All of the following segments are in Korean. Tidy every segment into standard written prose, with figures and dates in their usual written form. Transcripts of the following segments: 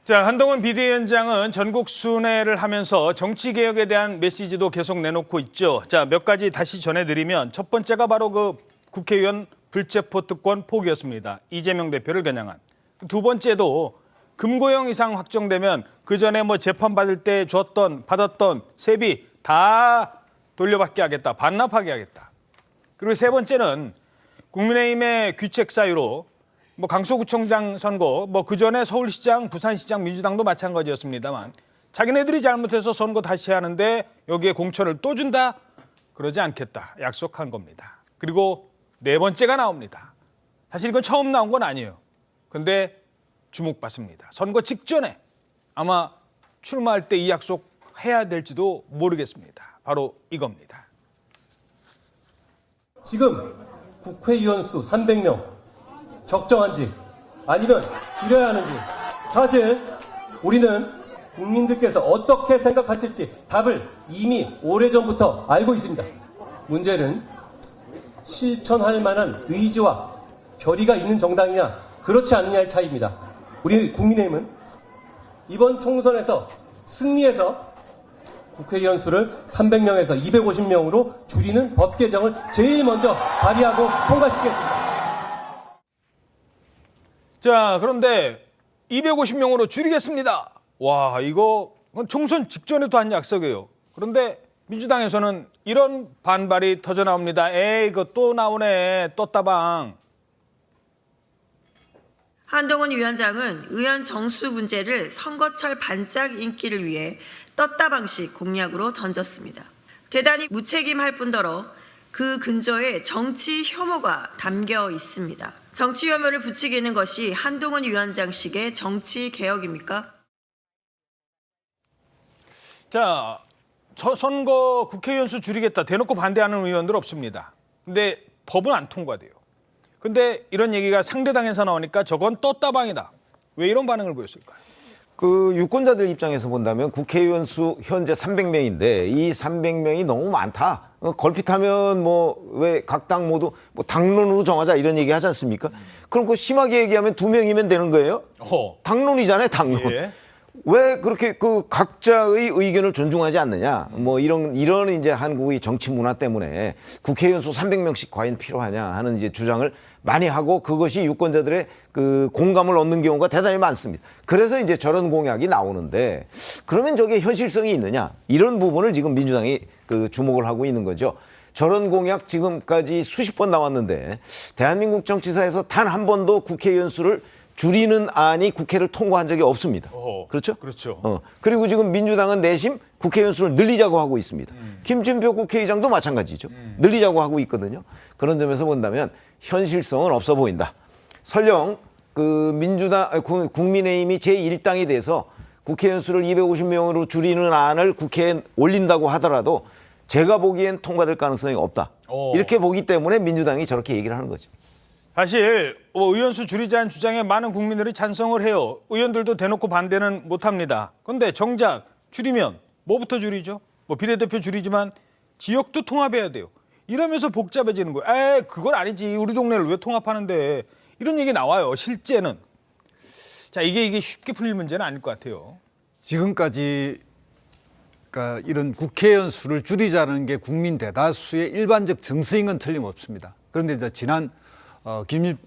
자, 한동훈 비대위원장은 전국 순회를 하면서 정치개혁에 대한 메시지도 계속 내놓고 있죠. 자, 몇 가지 다시 전해드리면 첫 번째가 바로 그 국회의원 불체포 특권 포기였습니다. 이재명 대표를 겨냥한. 두 번째도 금고형 이상 확정되면 그 전에 뭐 재판받을 때 받았던 세비 다 돌려받게 하겠다. 반납하게 하겠다. 그리고 세 번째는 국민의힘의 귀책 사유로 뭐 강서구청장 선거, 뭐 그전에 서울시장, 부산시장 민주당도 마찬가지였습니다만 자기네들이 잘못해서 선거 다시 하는데 여기에 공천을 또 준다? 그러지 않겠다. 약속한 겁니다. 그리고 네 번째가 나옵니다. 사실 이건 처음 나온 건 아니에요. 근데 주목받습니다. 선거 직전에 아마 출마할 때 이 약속 해야 될지도 모르겠습니다. 바로 이겁니다. 지금 국회의원 수 300명 적정한지 아니면 줄여야 하는지 사실 우리는 국민들께서 어떻게 생각하실지 답을 이미 오래전부터 알고 있습니다. 문제는 실천할 만한 의지와 결의가 있는 정당이냐 그렇지 않느냐의 차이입니다. 우리 국민의힘은 이번 총선에서 승리해서 국회의원 수를 300명에서 250명으로 줄이는 법 개정을 제일 먼저 발의하고 통과시키겠습니다. 자, 그런데 250명으로 줄이겠습니다. 와, 이거 총선 직전에도 한 약속이에요. 그런데 민주당에서는 이런 반발이 터져나옵니다. 에이, 이거 또 나오네, 떴다방. 한동훈 위원장은 의원 정수 문제를 선거철 반짝 인기를 위해 떴다 방식 공약으로 던졌습니다. 대단히 무책임할 뿐더러 그 근저에 정치 혐오가 담겨 있습니다. 정치 혐오를 부추기는 것이 한동훈 위원장식의 정치 개혁입니까? 자, 선거 국회의원 수 줄이겠다 대놓고 반대하는 의원들 없습니다. 근데 법은 안 통과돼요. 근데 이런 얘기가 상대당에서 나오니까 저건 떴다방이다. 왜 이런 반응을 보였을까요? 그 유권자들 입장에서 본다면 국회의원 수 현재 300명인데 이 300명이 너무 많다. 걸핏하면 뭐 왜 각 당 모두 뭐 당론으로 정하자 이런 얘기 하지 않습니까? 그럼 그 심하게 얘기하면 2명이면 되는 거예요? 당론이잖아요, 당론. 예. 왜 그렇게 그 각자의 의견을 존중하지 않느냐? 뭐 이런 이제 한국의 정치 문화 때문에 국회의원 수 300명씩 과연 필요하냐 하는 이제 주장을 많이 하고 그것이 유권자들의 그 공감을 얻는 경우가 대단히 많습니다. 그래서 이제 저런 공약이 나오는데 그러면 저게 현실성이 있느냐? 이런 부분을 지금 민주당이 그 주목을 하고 있는 거죠. 저런 공약 지금까지 수십 번 나왔는데 대한민국 정치사에서 단 한 번도 국회의원 수를 줄이는 안이 국회를 통과한 적이 없습니다. 그렇죠? 그렇죠. 그리고 지금 민주당은 내심 국회의원 수를 늘리자고 하고 있습니다. 김진표 국회의장도 마찬가지죠. 늘리자고 하고 있거든요. 그런 점에서 본다면 현실성은 없어 보인다. 설령 그 국민의힘이 제1당이 돼서 국회의원 수를 250명으로 줄이는 안을 국회에 올린다고 하더라도 제가 보기엔 통과될 가능성이 없다. 이렇게 보기 때문에 민주당이 저렇게 얘기를 하는 거죠. 사실 의원수 줄이자는 주장에 많은 국민들이 찬성을 해요. 의원들도 대놓고 반대는 못합니다. 그런데 정작 줄이면 뭐부터 줄이죠? 뭐 비례대표 줄이지만 지역도 통합해야 돼요. 이러면서 복잡해지는 거예요. 그건 아니지. 우리 동네를 왜 통합하는데. 이런 얘기 나와요. 실제는. 자, 이게 쉽게 풀릴 문제는 아닐 것 같아요. 지금까지 그러니까 이런 국회의원 수를 줄이자는 게 국민 대다수의 일반적 정서인 건 틀림없습니다. 그런데 이제 지난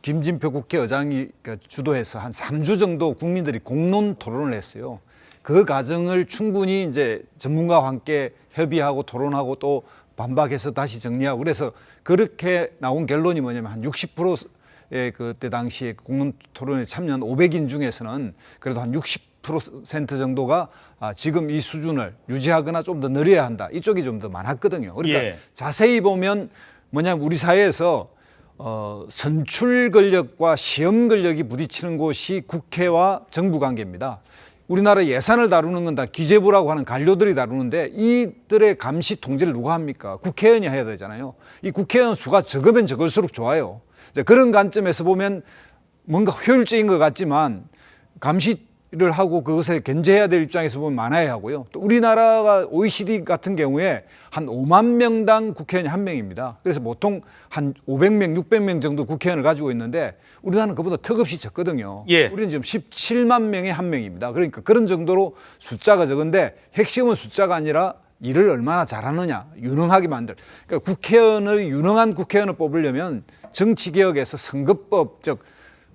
김진표 국회의장이 주도해서 한 3주 정도 국민들이 공론 토론을 했어요. 그 과정을 충분히 이제 전문가와 함께 협의하고 토론하고 또 반박해서 다시 정리하고 그래서 그렇게 나온 결론이 뭐냐면 한 60%의 그때 당시에 공론 토론에 참여한 500인 중에서는 그래도 한 60% 정도가 지금 이 수준을 유지하거나 좀 더 늘려야 한다. 이쪽이 좀 더 많았거든요. 그러니까 예. 자세히 보면 뭐냐면 우리 사회에서 선출 권력과 시험 권력이 부딪히는 곳이 국회와 정부 관계입니다. 우리나라 예산을 다루는 건 다 기재부라고 하는 관료들이 다루는데 이들의 감시 통제를 누가 합니까? 국회의원이 해야 되잖아요. 이 국회의원 수가 적으면 적을수록 좋아요. 그런 관점에서 보면 뭔가 효율적인 것 같지만 감시 를 하고 그것에 견제해야 될 입장에서 보면 많아야 하고요. 또 우리나라가 OECD 같은 경우에 한 5만 명당 국회의원이 한 명입니다. 그래서 보통 한 500명, 600명 정도 국회의원을 가지고 있는데 우리나라는 그보다 턱없이 적거든요. 예. 우리는 지금 17만 명에 한 명입니다. 그러니까 그런 정도로 숫자가 적은데 핵심은 숫자가 아니라 일을 얼마나 잘하느냐, 유능하게 만들. 그러니까 유능한 국회의원을 뽑으려면 정치개혁에서 선거법, 즉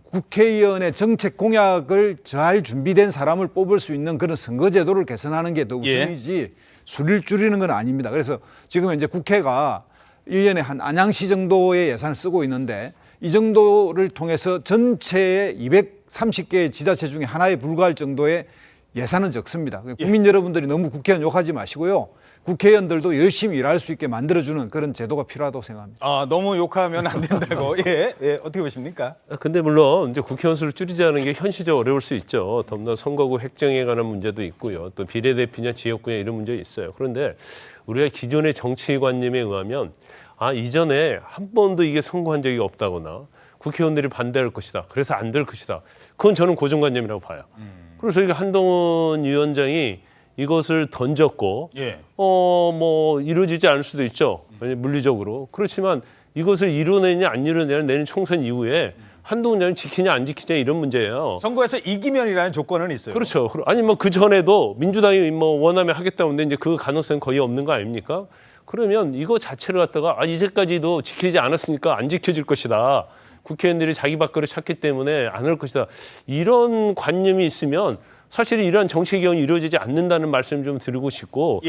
국회의원의 정책 공약을 잘 준비된 사람을 뽑을 수 있는 그런 선거제도를 개선하는 게 더 우선이지 수를 줄이는 건 아닙니다. 그래서 지금 이제 국회가 1년에 한 안양시 정도의 예산을 쓰고 있는데 이 정도를 통해서 전체의 230개의 지자체 중에 하나에 불과할 정도의 예산은 적습니다. 국민 여러분들이 너무 국회의원 욕하지 마시고요. 국회의원들도 열심히 일할 수 있게 만들어주는 그런 제도가 필요하다고 생각합니다. 아, 너무 욕하면 안 된다고. 예, 예, 어떻게 보십니까? 근데 물론 이제 국회의원 수를 줄이자는 게 현실적으로 어려울 수 있죠. 더구나 선거구 획정에 관한 문제도 있고요. 또 비례대표냐 지역구냐 이런 문제 있어요. 그런데 우리가 기존의 정치관념에 의하면 이전에 한 번도 이게 선거한 적이 없다거나 국회의원들이 반대할 것이다. 그래서 안 될 것이다. 그건 저는 고정관념이라고 봐요. 그래서 저희가 한동훈 위원장이 이것을 던졌고, 예. 뭐 이루어지지 않을 수도 있죠. 물리적으로. 그렇지만 이것을 이뤄내냐 안 이뤄내냐 내년 총선 이후에 한동훈 장관이 지키냐 안 지키냐 이런 문제예요. 선거에서 이기면이라는 조건은 있어요. 그렇죠. 아니 뭐 그 전에도 민주당이 뭐 원하면 하겠다고 했는데 이제 그 가능성은 거의 없는 거 아닙니까? 그러면 이거 자체를 갖다가 이제까지도 지키지 않았으니까 안 지켜질 것이다. 국회의원들이 자기 밖으로 찾기 때문에 안 할 것이다. 이런 관념이 있으면 사실 이러한 정치 개혁이 이루어지지 않는다는 말씀 좀 드리고 싶고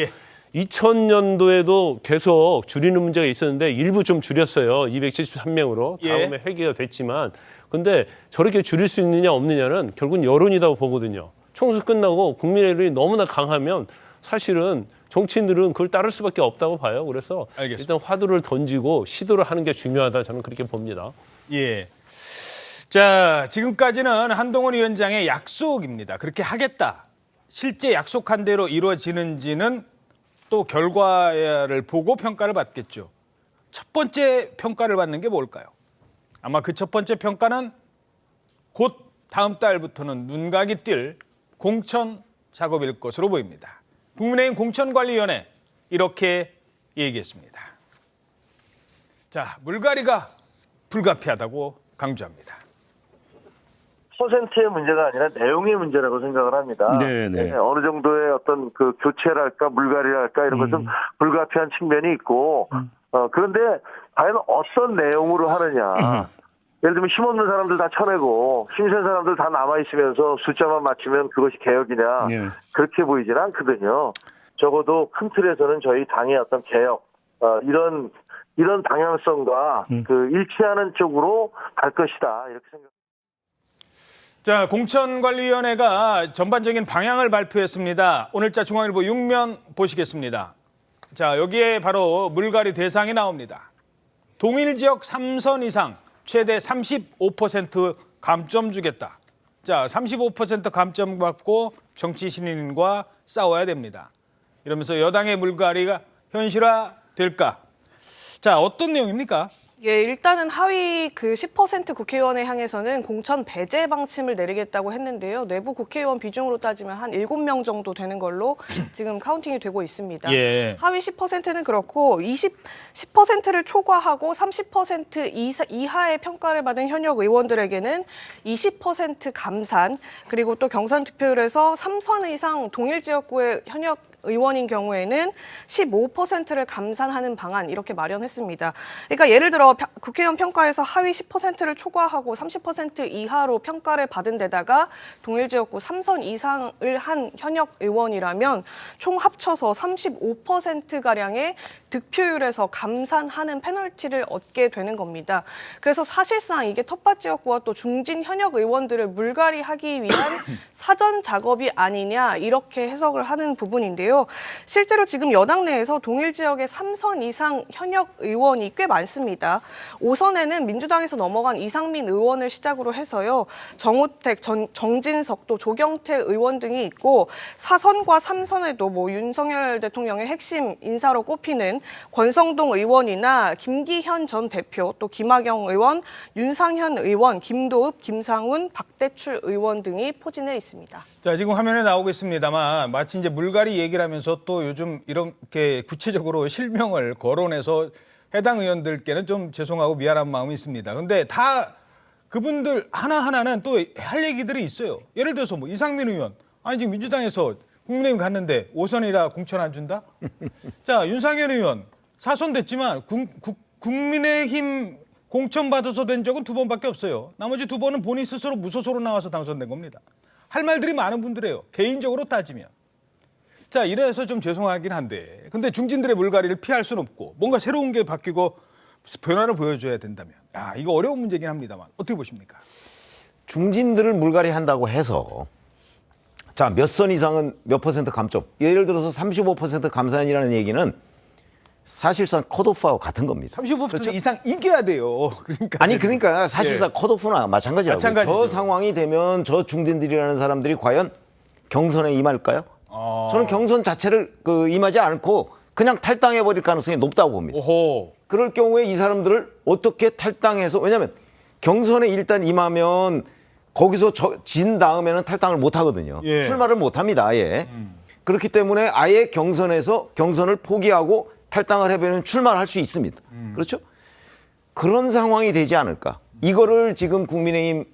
2000년도에도 계속 줄이는 문제가 있었는데 일부 좀 줄였어요. 273명으로. 다음에 회귀가 됐지만 근데 저렇게 줄일 수 있느냐 없느냐는 결국은 여론이라고 보거든요. 총선 끝나고 국민의 여론이 너무나 강하면 사실은 정치인들은 그걸 따를 수밖에 없다고 봐요. 그래서 알겠습니다. 일단 화두를 던지고 시도를 하는 게 중요하다. 저는 그렇게 봅니다. 예. 자, 지금까지는 한동훈 위원장의 약속입니다. 그렇게 하겠다. 실제 약속한 대로 이루어지는지는 또 결과를 보고 평가를 받겠죠. 첫 번째 평가를 받는 게 뭘까요? 아마 그 첫 번째 평가는 곧 다음 달부터는 눈각이 띌 공천 작업일 것으로 보입니다. 국민의힘 공천관리위원회 이렇게 얘기했습니다. 자, 물갈이가 불가피하다고 강조합니다. 퍼센트의 문제가 아니라 내용의 문제라고 생각을 합니다. 네네. 어느 정도의 어떤 그 교체랄까 물갈이랄까 이런 것은 불가피한 측면이 있고 그런데 과연 어떤 내용으로 하느냐. 예를 들면 힘없는 사람들 다 쳐내고 힘센 사람들 다 남아있으면서 숫자만 맞추면 그것이 개혁이냐. 네. 그렇게 보이지는 않거든요. 적어도 큰 틀에서는 저희 당의 어떤 개혁 이런 방향성과 그 일치하는 쪽으로 갈 것이다. 이렇게 생각합니다. 자, 공천관리위원회가 전반적인 방향을 발표했습니다. 오늘자 중앙일보 6면 보시겠습니다. 자, 여기에 바로 물갈이 대상이 나옵니다. 동일 지역 3선 이상 최대 35% 감점 주겠다. 자, 35% 감점 받고 정치 신인과 싸워야 됩니다. 이러면서 여당의 물갈이가 현실화될까? 자, 어떤 내용입니까? 예, 일단은 하위 그 10% 국회의원에 향해서는 공천 배제 방침을 내리겠다고 했는데요. 내부 국회의원 비중으로 따지면 한 7명 정도 되는 걸로 지금 카운팅이 되고 있습니다. 예. 하위 10%는 그렇고 10%를 초과하고 30% 이하의 평가를 받은 현역 의원들에게는 20% 감산, 그리고 또 경선 득표율에서 3선 이상 동일 지역구의 현역 의원인 경우에는 15%를 감산하는 방안 이렇게 마련했습니다. 그러니까 예를 들어 국회의원 평가에서 하위 10%를 초과하고 30% 이하로 평가를 받은 데다가 동일 지역구 3선 이상을 한 현역 의원이라면 총 합쳐서 35%가량의 득표율에서 감산하는 페널티를 얻게 되는 겁니다. 그래서 사실상 이게 텃밭 지역구와 또 중진 현역 의원들을 물갈이하기 위한 사전 작업이 아니냐 이렇게 해석을 하는 부분인데요. 있는데요. 실제로 지금 여당 내에서 동일 지역에 3선 이상 현역 의원이 꽤 많습니다. 5선에는 민주당에서 넘어간 이상민 의원을 시작으로 해서요. 정우택, 정진석, 또 조경태 의원 등이 있고 4선과 3선에도 뭐 윤석열 대통령의 핵심 인사로 꼽히는 권성동 의원이나 김기현 전 대표, 또 김학영 의원, 윤상현 의원, 김도읍, 김상훈, 박대출 의원 등이 포진해 있습니다. 자, 지금 화면에 나오고 있습니다만 마치 이제 물갈이 얘기를 하면서 또 요즘 이렇게 구체적으로 실명을 거론해서 해당 의원들께는 좀 죄송하고 미안한 마음이 있습니다. 근데 다 그분들 하나하나는 또 할 얘기들이 있어요. 예를 들어서 뭐 이상민 의원, 아니 지금 민주당에서 국민의힘 갔는데 5선이라 공천 안 준다? 자, 윤상현 의원 4선 됐지만 국민의힘 공천 받아서 된 적은 2번밖에 없어요. 나머지 2번은 본인 스스로 무소속으로 나와서 당선된 겁니다. 할 말들이 많은 분들이에요. 개인적으로 따지면. 자, 이래서 좀 죄송하긴 한데 근데 중진들의 물갈이를 피할 수는 없고 뭔가 새로운 게 바뀌고 변화를 보여줘야 된다면 이거 어려운 문제긴 합니다만 어떻게 보십니까? 중진들을 물갈이 한다고 해서 자, 몇 선 이상은 몇 퍼센트 감점. 예를 들어서 35% 감산이라는 얘기는 사실상 컷오프와 같은 겁니다. 35% 이상 이겨야 돼요. 그러니까 사실상 컷오프나 마찬가지라고요. 마찬가지죠. 저 상황이 되면 저 중진들이라는 사람들이 과연 경선에 임할까요? 저는 경선 자체를 임하지 않고 그냥 탈당해버릴 가능성이 높다고 봅니다. 오호. 그럴 경우에 이 사람들을 어떻게 탈당해서, 왜냐하면 경선에 일단 임하면 거기서 진 다음에는 탈당을 못 하거든요. 예. 출마를 못 합니다, 아예. 그렇기 때문에 아예 경선을 포기하고 탈당을 해버리면 출마를 할 수 있습니다. 그렇죠? 그런 상황이 되지 않을까. 이거를 지금 국민의힘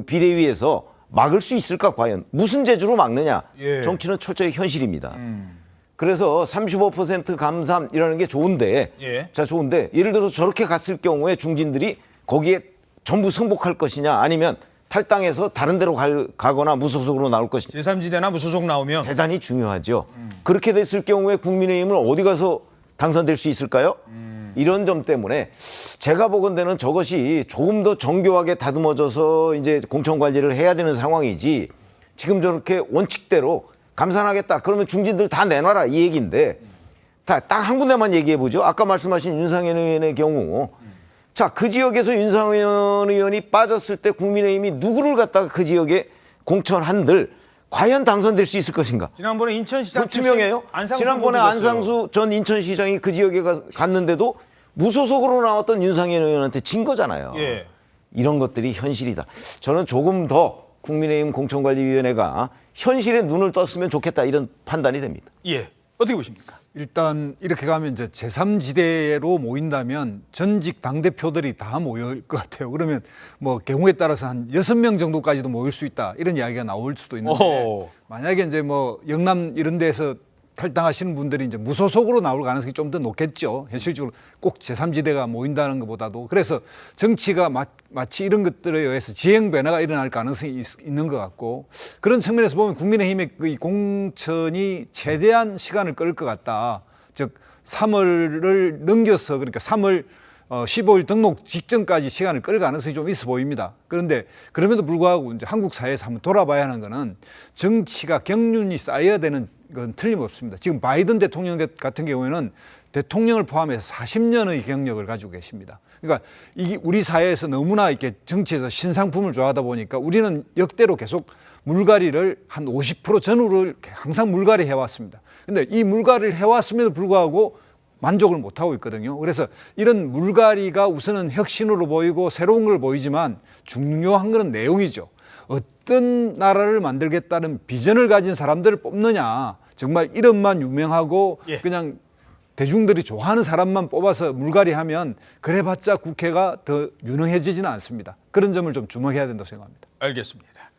비대위에서 막을 수 있을까, 과연. 무슨 재주로 막느냐. 예. 정치는 철저히 현실입니다. 그래서 35% 감삼이라는 게 좋은데, 예. 자, 좋은데, 예를 들어서 저렇게 갔을 경우에 중진들이 거기에 전부 승복할 것이냐, 아니면 탈당해서 다른 데로 가거나 무소속으로 나올 것이냐. 제3지대나 무소속 나오면 대단히 중요하죠. 그렇게 됐을 경우에 국민의힘은 어디 가서 당선될 수 있을까요? 이런 점 때문에 제가 보건대는 저것이 조금 더 정교하게 다듬어져서 이제 공천 관리를 해야 되는 상황이지, 지금 저렇게 원칙대로 감산하겠다 그러면 중진들 다 내놔라 이 얘기인데, 딱 한 군데만 얘기해 보죠. 아까 말씀하신 윤상현 의원의 경우, 자, 그 지역에서 윤상현 의원이 빠졌을 때 국민의힘이 누구를 갖다가 그 지역에 공천한들 과연 당선될 수 있을 것인가? 지난번에 인천시장 투명해요. 지난번에 안상수 전 인천시장이 그 지역에 갔는데도 무소속으로 나왔던 윤상현 의원한테 진 거잖아요. 예. 이런 것들이 현실이다. 저는 조금 더 국민의힘 공천관리위원회가 현실에 눈을 떴으면 좋겠다, 이런 판단이 됩니다. 예. 어떻게 보십니까? 일단 이렇게 가면 이제 제3지대로 모인다면 전직 당대표들이 다 모일 것 같아요. 그러면 뭐 경우에 따라서 한 6명 정도까지도 모일 수 있다, 이런 이야기가 나올 수도 있는데, 오호. 만약에 이제 뭐 영남 이런 데서 탈당하시는 분들이 이제 무소속으로 나올 가능성이 좀 더 높겠죠. 현실적으로 꼭 제3지대가 모인다는 것보다도. 그래서 정치가 마치 이런 것들에 의해서 지형 변화가 일어날 가능성이 있는 것 같고, 그런 측면에서 보면 국민의힘의 이 공천이 최대한 시간을 끌 것 같다. 즉 3월을 넘겨서, 그러니까 3월 15일 등록 직전까지 시간을 끌 가능성이 좀 있어 보입니다. 그런데 그럼에도 불구하고 이제 한국 사회에서 한번 돌아봐야 하는 거는, 정치가 경륜이 쌓여야 되는 건 틀림없습니다. 지금 바이든 대통령 같은 경우에는 대통령을 포함해서 40년의 경력을 가지고 계십니다. 그러니까 이게 우리 사회에서 너무나 이렇게 정치에서 신상품을 좋아하다 보니까 우리는 역대로 계속 물갈이를 한 50% 전후를 항상 물갈이 해왔습니다. 근데 이 물갈이를 해왔음에도 불구하고 만족을 못하고 있거든요. 그래서 이런 물갈이가 우선은 혁신으로 보이고 새로운 걸 보이지만 중요한 것은 내용이죠. 어떤 나라를 만들겠다는 비전을 가진 사람들을 뽑느냐, 정말 이름만 유명하고 예. 그냥 대중들이 좋아하는 사람만 뽑아서 물갈이하면 그래봤자 국회가 더 유능해지지는 않습니다. 그런 점을 좀 주목해야 된다고 생각합니다. 알겠습니다.